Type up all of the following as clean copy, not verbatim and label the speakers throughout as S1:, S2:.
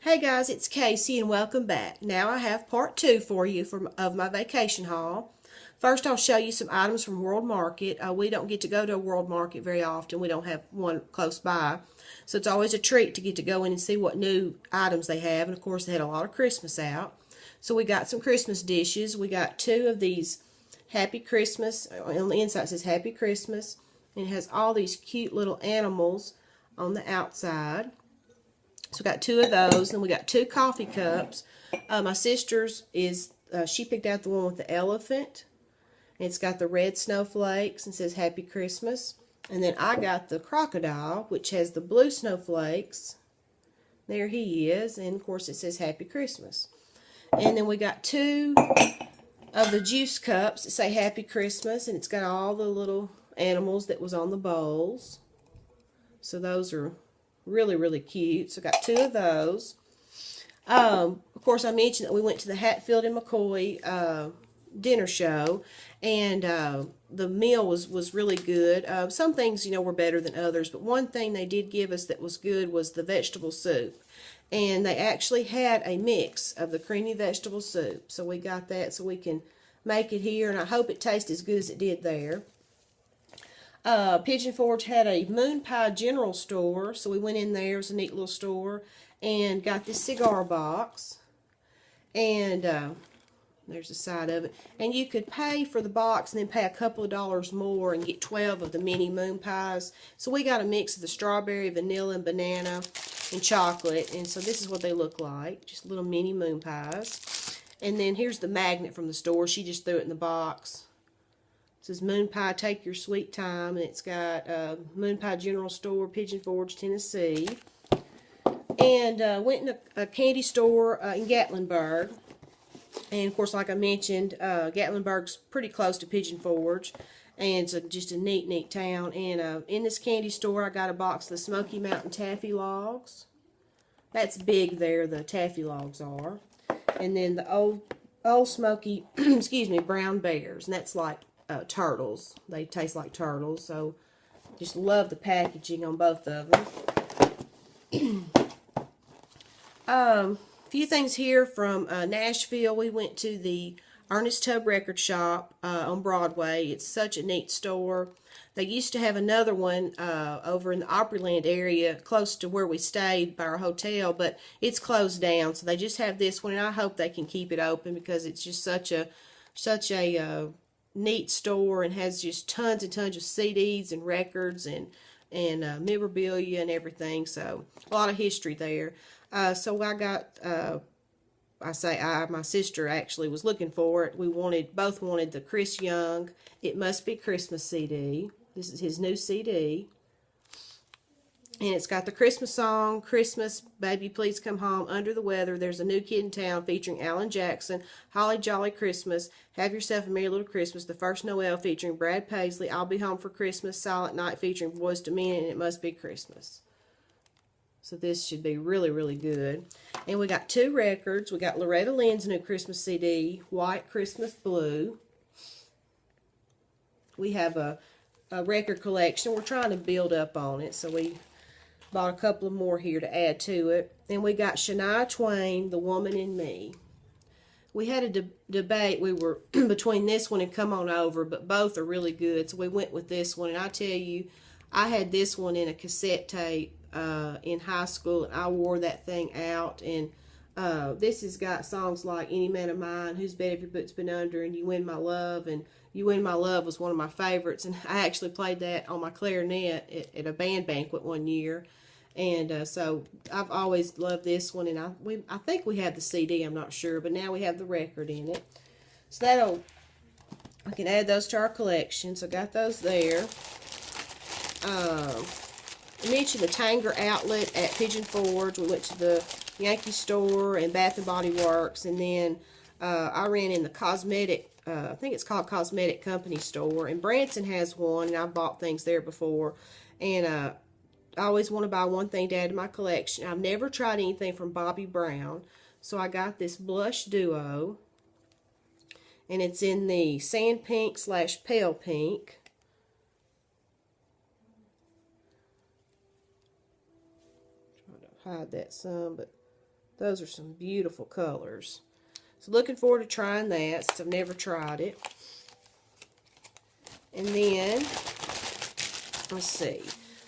S1: Hey guys, it's Casey and welcome back. Now I have part two for you of my vacation haul. First, I'll show you some items from World Market. We don't get to go to a World Market very often. We don't have one close by. So it's always a treat to get to go in and see what new items they have. And of course, they had a lot of Christmas out. So we got some Christmas dishes. We got two of these Happy Christmas. On the inside it says Happy Christmas. And it has all these cute little animals on the outside. So we got two of those, and we got two coffee cups. My sister's she picked out the one with the elephant. It's got the red snowflakes and says Happy Christmas. And then I got the crocodile, which has the blue snowflakes. There he is, and of course it says Happy Christmas. And then we got two of the juice cups that say Happy Christmas, and it's got all the little animals that was on the bowls. So those are really cute. So I got two of those. Of course, I mentioned that we went to the Hatfield and McCoy dinner show, and the meal was really good. Some things, were better than others, but one thing they did give us that was good was the vegetable soup. And they actually had a mix of the creamy vegetable soup. So we got that so we can make it here, and I hope it tastes as good as it did there. Pigeon Forge had a Moon Pie General Store, so we went in there. It was a neat little store, and got this cigar box, and there's the side of it, and you could pay for the box and then pay a couple of dollars more and get 12 of the mini moon pies. So we got a mix of the strawberry, vanilla, and banana, and chocolate, and so this is what they look like, just little mini moon pies. And then here's the magnet from the store. She just threw it in the box. It says Moon Pie, take your sweet time, and it's got Moon Pie General Store, Pigeon Forge, Tennessee. And went in a candy store in Gatlinburg. And of course, like I mentioned, Gatlinburg's pretty close to Pigeon Forge, and it's just a neat town. And in this candy store, I got a box of the Smoky Mountain Taffy Logs. That's big there, the Taffy Logs are. And then the old Smoky, excuse me, Brown Bears, and that's like turtles. They taste like turtles, so just love the packaging on both of them. A few things here from Nashville. We went to the Ernest Tubb Record Shop on Broadway. It's such a neat store. They used to have another one over in the Opryland area close to where we stayed by our hotel, but it's closed down, so they just have this one, and I hope they can keep it open because it's just such a neat store, and has just tons and tons of CDs and records and memorabilia and everything. So a lot of history there. So I got my sister actually was looking for it. We both wanted the Chris Young It Must Be Christmas CD. This is his new CD. And it's got the Christmas song, Christmas, Baby Please Come Home, Under the Weather, There's a New Kid in Town featuring Alan Jackson, Holly Jolly Christmas, Have Yourself a Merry Little Christmas, The First Noel featuring Brad Paisley, I'll Be Home for Christmas, Silent Night featuring Boyz II Men, and It Must Be Christmas. So this should be really good. And we got two records. We got Loretta Lynn's new Christmas CD, White Christmas Blue. We have a record collection. We're trying to build up on it, so we bought a couple of more here to add to it. And we got Shania Twain, The Woman in Me. We had a debate. We were between this one and Come On Over, but both are really good, so we went with this one. And I tell you, I had this one in a cassette tape in high school, and I wore that thing out. And this has got songs like Any Man of Mine, Whose Bed Have Your Boots Been Under, and You Win My Love. And You Win My Love was one of my favorites, and I actually played that on my clarinet at a band banquet one year. And so I've always loved this one, and I think we have the CD, I'm not sure, but now we have the record in it. So I can add those to our collection. So got those there. I mentioned the Tanger outlet at Pigeon Forge. We went to the Yankee store and Bath and Body Works, and then I ran in the cosmetic, I think it's called Cosmetic Company store, and Branson has one, and I've bought things there before. And I always want to buy one thing to add to my collection. I've never tried anything from Bobbi Brown, so I got this blush duo, and it's in the sand pink / pale pink. Try to hide that some, but Those are some beautiful colors. So looking forward to trying that since I've never tried it. And then, let's see.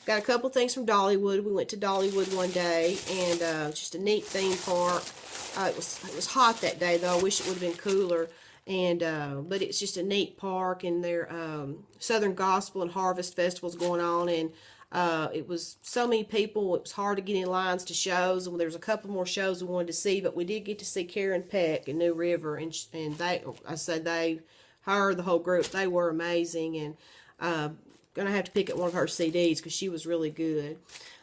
S1: Got a couple things from Dollywood. We went to Dollywood one day, and just a neat theme park. It was hot that day, though. I wish it would have been cooler. And but it's just a neat park, and their Southern Gospel and Harvest Festivals going on, and it was so many people. It was hard to get in lines to shows, and there was a couple more shows we wanted to see, but we did get to see Karen Peck and New River, and her, the whole group, they were amazing, and gonna have to pick up one of her CDs because she was really good.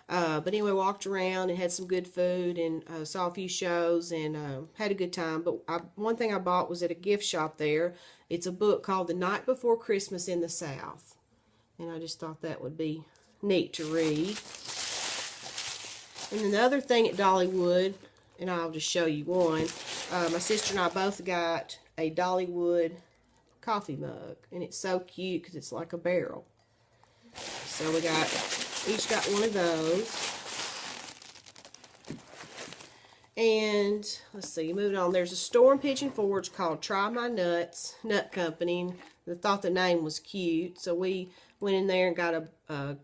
S1: But anyway, walked around and had some good food, and saw a few shows, and had a good time. But one thing I bought was at a gift shop there. It's a book called The Night Before Christmas in the South, and I just thought that would be neat to read. And then the other thing at Dollywood, and I'll just show you one. My sister and I both got a Dollywood coffee mug, and it's so cute because it's like a barrel. So we each got one of those. And let's see, moving on. There's a store in Pigeon Forge called Try My Nuts Nut Company. I thought the name was cute, so we went in there and got a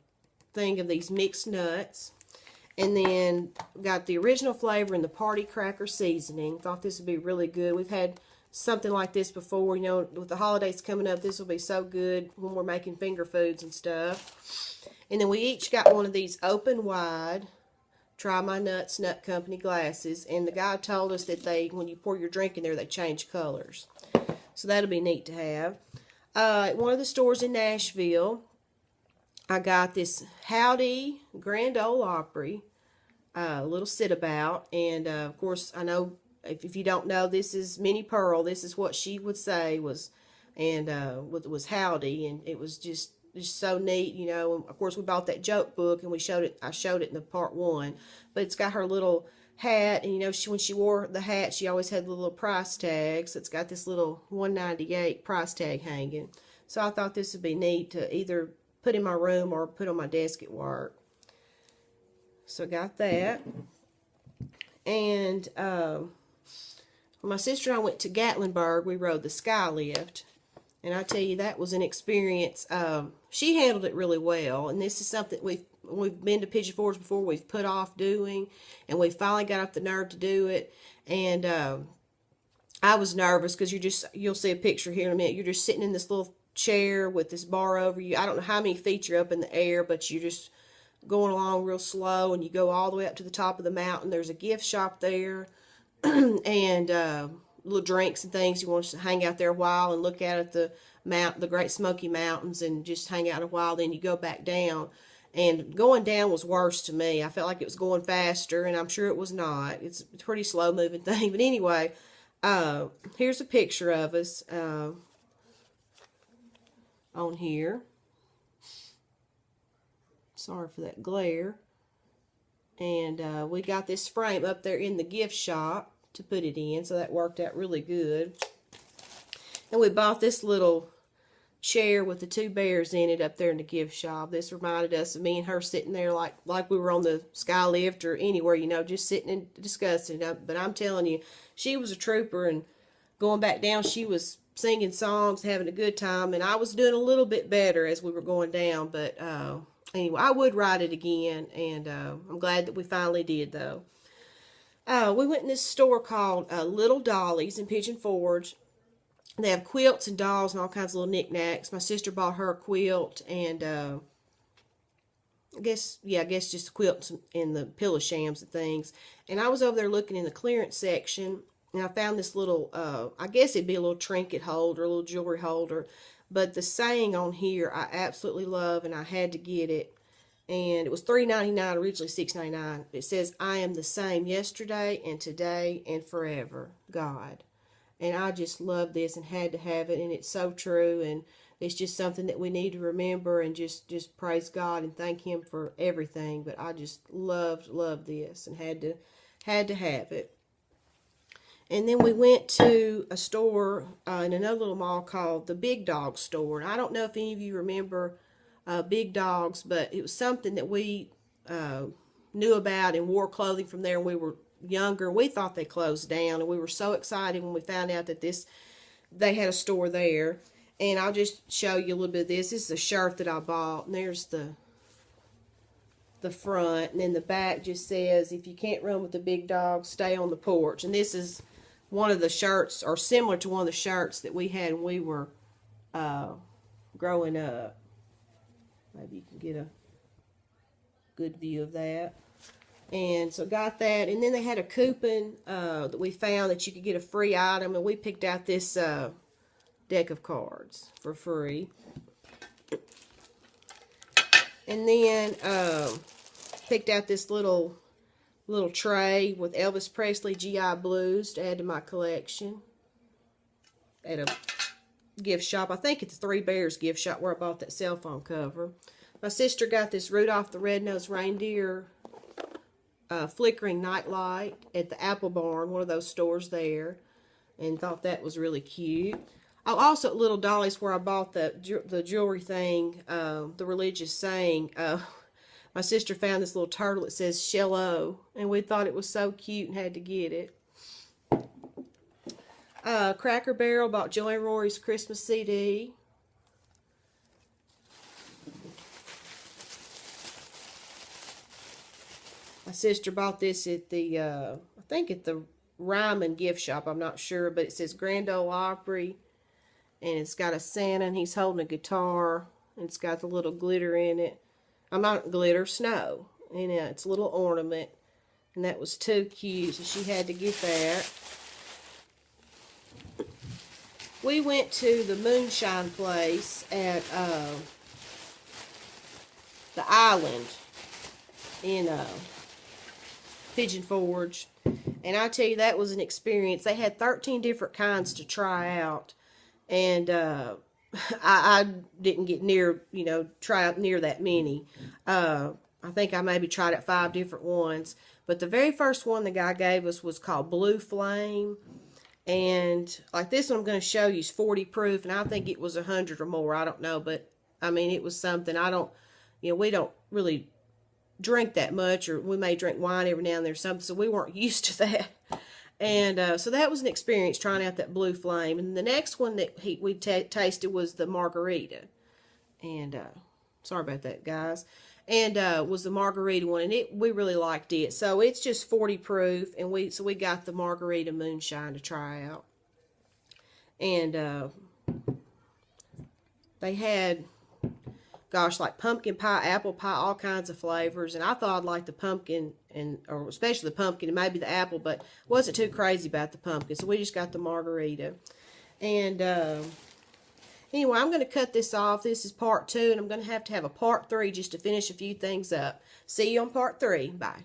S1: thing of these mixed nuts. And then got the original flavor and the party cracker seasoning. Thought this would be really good. We've had something like this before. You know, with the holidays coming up, this will be so good when we're making finger foods and stuff. And then we each got one of these open wide Try My Nuts Nut Company glasses. And the guy told us that when you pour your drink in there, they change colors. So that'll be neat to have. At one of the stores in Nashville, I got this Howdy Grand Ole Opry, little sit-about. And, of course, I know if you don't know, this is Minnie Pearl. This is what she would say was howdy. And it was just so neat, you know. And of course, we bought that joke book, and I showed it in the part 1. But it's got her little hat, and you know, when she wore the hat, she always had the little price tag. So it's got this little $1.98 price tag hanging. So I thought this would be neat to either put in my room or put on my desk at work. So I got that. And when my sister and I went to Gatlinburg, we rode the Sky Lift. And I tell you, that was an experience. She handled it really well. And this is something we've been to Pigeon Forge before, we've put off doing. And we finally got up the nerve to do it. And I was nervous because you'll see a picture here in a minute. You're just sitting in this little chair with this bar over you. I don't know how many feet you're up in the air, but you're just going along real slow, and you go all the way up to the top of the mountain. There's a gift shop there, and little drinks and things. You want to hang out there a while and look out at the Great Smoky Mountains and just hang out a while. Then you go back down, and going down was worse to me. I felt like it was going faster, and I'm sure it was not. It's a pretty slow moving thing. But anyway, here's a picture of us on here. Sorry for that glare. And we got this frame up there in the gift shop to put it in, so that worked out really good. And we bought this little chair with the 2 bears in it up there in the gift shop. This reminded us of me and her sitting there like we were on the Sky Lift or anywhere, you know, just sitting and discussing. But I'm telling you, she was a trooper, and going back down, she was singing songs, having a good time, and I was doing a little bit better as we were going down. But anyway, I would ride it again, and I'm glad that we finally did, though. We went in this store called Little Dolly's in Pigeon Forge. They have quilts and dolls and all kinds of little knickknacks. My sister bought her a quilt, and I guess just quilts and the pillow shams and things. And I was over there looking in the clearance section, and I found this little, I guess it'd be a little trinket holder, a little jewelry holder. But the saying on here I absolutely love, and I had to get it. And it was $3.99, originally $6.99. It says, "I am the same yesterday and today and forever, God." And I just love this and had to have it. And it's so true. And it's just something that we need to remember and just praise God and thank Him for everything. But I just loved this and had to have it. And then we went to a store in another little mall called the Big Dog Store. And I don't know if any of you remember Big Dogs, but it was something that we knew about and wore clothing from there. And we were younger. We thought they closed down, and we were so excited when we found out that they had a store there. And I'll just show you a little bit of this. This is a shirt that I bought, and there's the front, and then the back just says, if you can't run with the big dog, stay on the porch. And this is one of the shirts, or similar to one of the shirts that we had when we were growing up. Maybe you can get a good view of that. And so got that, and then they had a coupon that we found that you could get a free item, and we picked out this deck of cards for free. And then picked out this little tray with Elvis Presley GI Blues to add to my collection at a gift shop. I think it's the Three Bears gift shop where I bought that cell phone cover. My sister got this Rudolph the Red-Nosed Reindeer flickering nightlight at the Apple Barn, one of those stores there, and thought that was really cute. Oh, also at Little Dolly's, where I bought the jewelry thing, the religious saying, my sister found this little turtle that says Shello, and we thought it was so cute and had to get it. Cracker Barrel bought Joanne Rory's Christmas CD. My sister bought this at the, I think at the Ryman gift shop, I'm not sure, but it says Grand Ole Opry, and it's got a Santa, and he's holding a guitar, and it's got the little glitter in it. I'm not glitter, snow, and it's a little ornament, and that was too cute, so she had to get that. We went to the moonshine place at the Island in Pigeon Forge, and I tell you, that was an experience. They had 13 different kinds to try out, and I didn't get near, try out near that many. I think I maybe tried out 5 different ones, but the very first one the guy gave us was called Blue Flame, and like this one I'm going to show you is 40 proof, and I think it was 100 or more. I don't know, but I mean, it was something. We don't really drink that much, or we may drink wine every now and then or something, so we weren't used to that. And so that was an experience trying out that Blue Flame. And the next one that we tasted was the margarita. And sorry about that, guys. And was the margarita one, and we really liked it. So it's just 40 proof, and we got the margarita moonshine to try out. And they had, gosh, like pumpkin pie, apple pie, all kinds of flavors. And I thought I'd like the pumpkin, or especially the pumpkin and maybe the apple, but wasn't too crazy about the pumpkin. So we just got the margarita. And anyway, I'm going to cut this off. This is part 2, and I'm going to have a part 3 just to finish a few things up. See you on part 3. Bye.